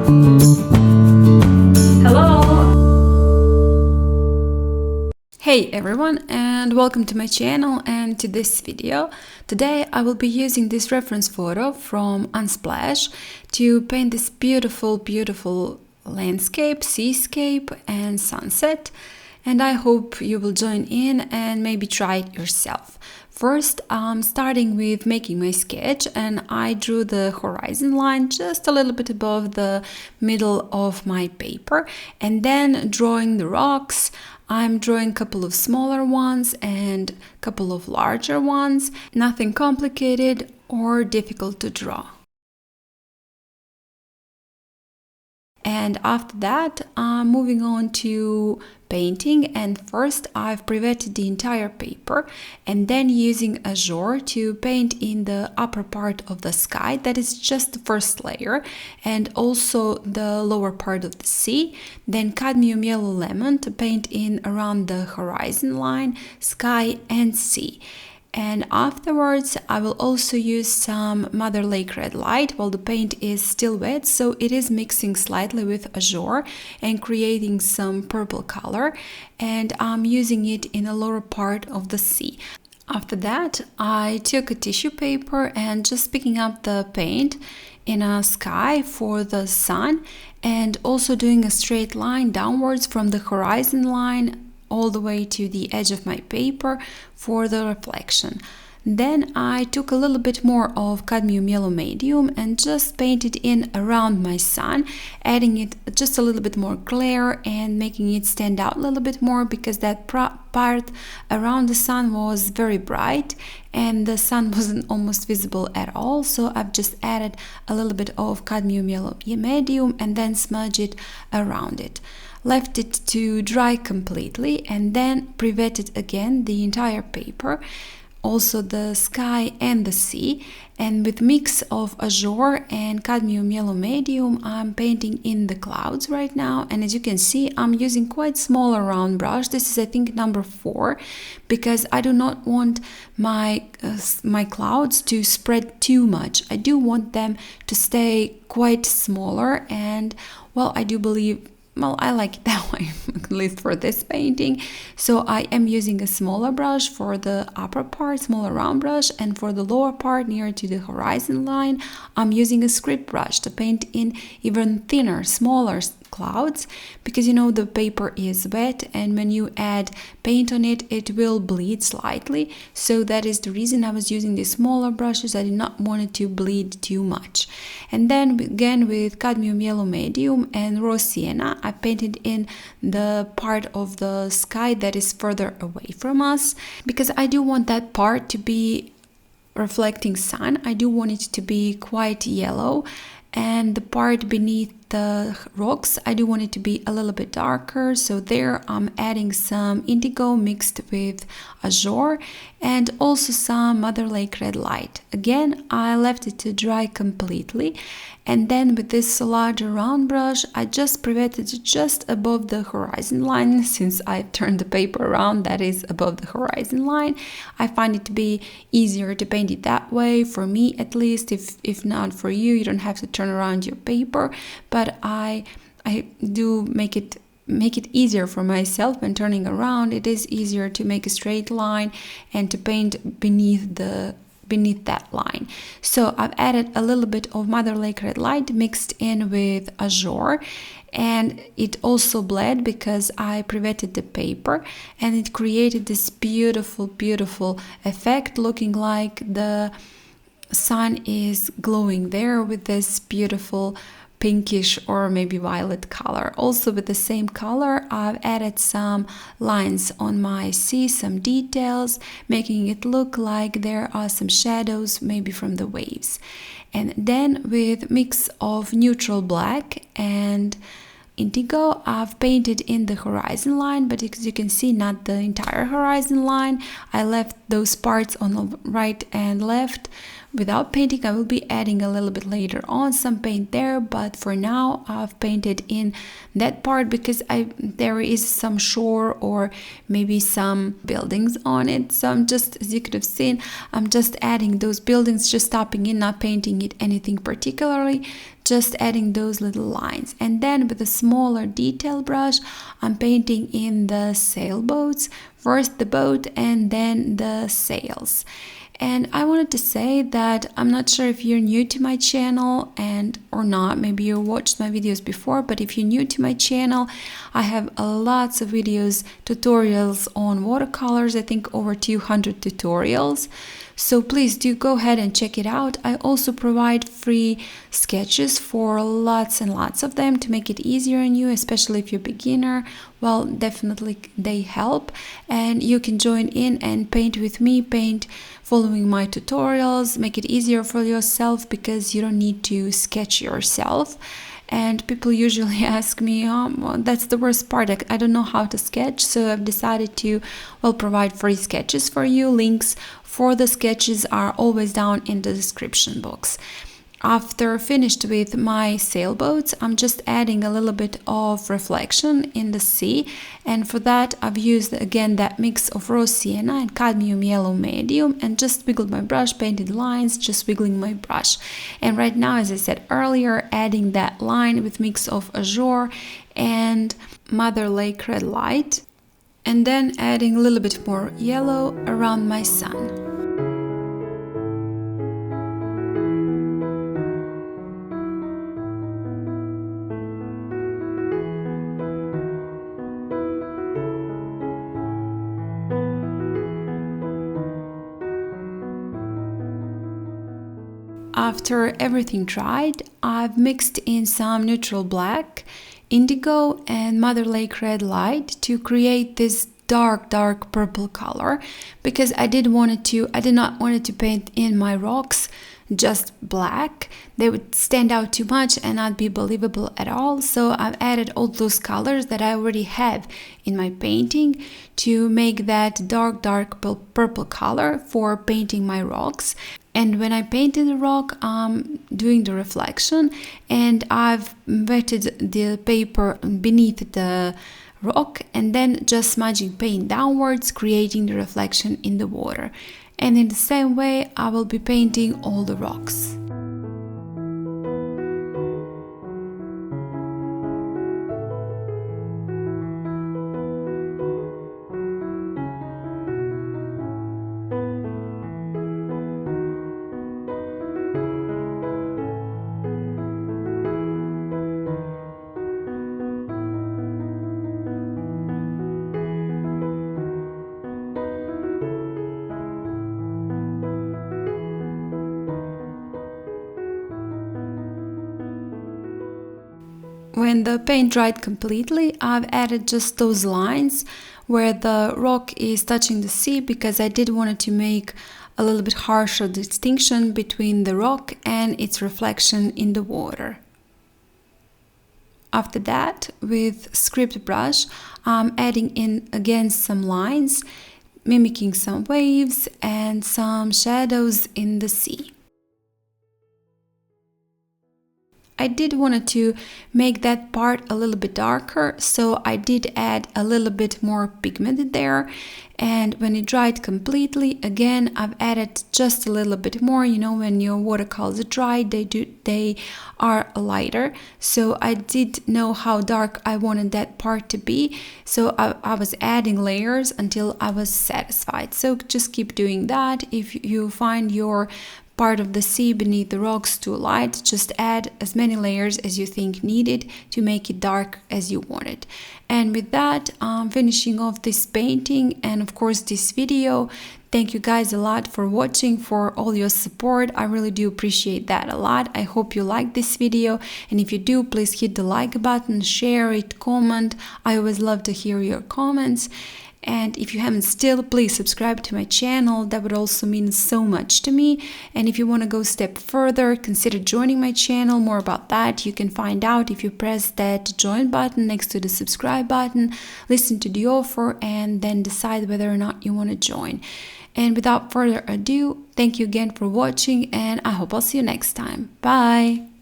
Hey everyone, and welcome to my channel and to this video. Today I will be using this reference photo from Unsplash to paint this beautiful landscape, seascape and sunset, and I hope you will join in and maybe try it yourself. First, I'm starting with making my sketch, and I drew the horizon line just a little bit above the middle of my paper, and then drawing the rocks. I'm drawing a couple of smaller ones and a couple of larger ones, nothing complicated or difficult to draw. And after that, I'm moving on to painting, and first I've pre-wetted the entire paper and then using Azure to paint in the upper part of the sky, that is just the first layer, and also the lower part of the sea, then cadmium yellow lemon to paint in around the horizon line, sky and sea. And afterwards I will also use some Mother Lake red light while the paint is still wet, so it is mixing slightly with Azure and creating some purple color, and I'm using it in the lower part of the sea. After that, I took a tissue paper and just picking up the paint in a sky for the sun, and also doing a straight line downwards from the horizon line all the way to the edge of my paper for the reflection. Then I took a little bit more of cadmium yellow medium and just painted in around my sun, adding it just a little bit more glare and making it stand out a little bit more, because that part around the sun was very bright and the sun wasn't almost visible at all. So I've just added a little bit of cadmium yellow medium and then smudge it around it. Left it to dry completely and then pre-wetted again the entire paper, also the sky and the sea, and with mix of Azure and cadmium yellow medium I'm painting in the clouds right now. And as you can see, I'm using quite smaller round brush. This is I think number 4, because I do not want my clouds to spread too much. I do want them to stay quite smaller, and well, I do believe, well, I like it that way, at least for this painting. So I am using a smaller brush for the upper part, smaller round brush, and for the lower part near to the horizon line, I'm using a script brush to paint in even thinner, smaller clouds, because you know the paper is wet, and when you add paint on it, it will bleed slightly. So that is the reason I was using the smaller brushes. I did not want it to bleed too much. And then again with cadmium yellow medium and raw sienna, I painted in the part of the sky that is further away from us, because I do want that part to be reflecting sun. I do want it to be quite yellow, and the part beneath the rocks, I do want it to be a little bit darker. So there I'm adding some indigo mixed with Azure and also some Mother Lake red light. Again, I left it to dry completely, and then with this larger round brush I just pre-wetted it just above the horizon line. Since I turned the paper around, that is above the horizon line, I find it to be easier to paint it that way, for me at least. If not for you, you don't have to turn around your paper, but I do make it easier for myself when turning around. It is easier to make a straight line and to paint beneath that line. So I've added a little bit of Mother Lake red light mixed in with Azure, and it also bled because I pre-wetted the paper, and it created this beautiful effect, looking like the sun is glowing there with this beautiful pinkish or maybe violet color. Also with the same color, I've added some lines on my sea, some details, making it look like there are some shadows maybe from the waves. And then with mix of neutral black and indigo, I've painted in the horizon line, but as you can see, not the entire horizon line. I left those parts on the right and left without painting. I will be adding a little bit later on some paint there, but for now I've painted in that part because there is some shore or maybe some buildings on it. So I'm just, as you could have seen, I'm just adding those buildings, just stopping in, not painting it anything particularly, just adding those little lines. And then with a smaller detail brush, I'm painting in the sailboats, first the boat and then the sails. And I wanted to say that I'm not sure if you're new to my channel or not, maybe you watched my videos before, but if you're new to my channel, I have lots of videos, tutorials on watercolors, I think over 200 tutorials. So please do go ahead and check it out. I also provide free sketches for lots and lots of them to make it easier on you, especially if you're a beginner. Well, definitely they help, and you can join in and paint with me, paint following my tutorials, make it easier for yourself because you don't need to sketch yourself. And people usually ask me, well, that's the worst part, I don't know how to sketch. So I've decided to, well, provide free sketches for you. Links for the sketches are always down in the description box. After finished with my sailboats, I'm just adding a little bit of reflection in the sea, and for that I've used again that mix of raw sienna and cadmium yellow medium, and just wiggled my brush, painted lines, just wiggling my brush. And right now, as I said earlier, adding that line with mix of Azure and Mother Lake Red Light, and then adding a little bit more yellow around my sun. After everything dried, I've mixed in some neutral black, indigo and Mother Lake Red Light to create this dark purple color, because I did not want it to paint in my rocks just black. They would stand out too much and not be believable at all. So I've added all those colors that I already have in my painting to make that dark purple color for painting my rocks. And when I painted the rock, I'm doing the reflection, and I've wetted the paper beneath the rock and then just smudging paint downwards, creating the reflection in the water. And in the same way, I will be painting all the rocks. When the paint dried completely, I've added just those lines where the rock is touching the sea, because I did want to make a little bit harsher distinction between the rock and its reflection in the water. After that, with script brush, I'm adding in again some lines, mimicking some waves and some shadows in the sea. I did want to make that part a little bit darker, so I did add a little bit more pigment there. And when it dried completely, again, I've added just a little bit more. You know, when your watercolors dry, they are lighter. So I did know how dark I wanted that part to be. So I was adding layers until I was satisfied. So just keep doing that. If you find your part of the sea beneath the rocks too light, just add as many layers as you think needed to make it dark as you want it. And with that, I'm finishing off this painting and of course this video. Thank you guys a lot for watching, for all your support. I really do appreciate that a lot. I hope you like this video, and if you do, please hit the like button, share it, comment. I always love to hear your comments. And if you haven't still, please subscribe to my channel. That would also mean so much to me. And if you want to go a step further, consider joining my channel. More about that you can find out if you press that join button next to the subscribe button, listen to the offer, and then decide whether or not you want to join. And without further ado, thank you again for watching, and I hope I'll see you next time. Bye!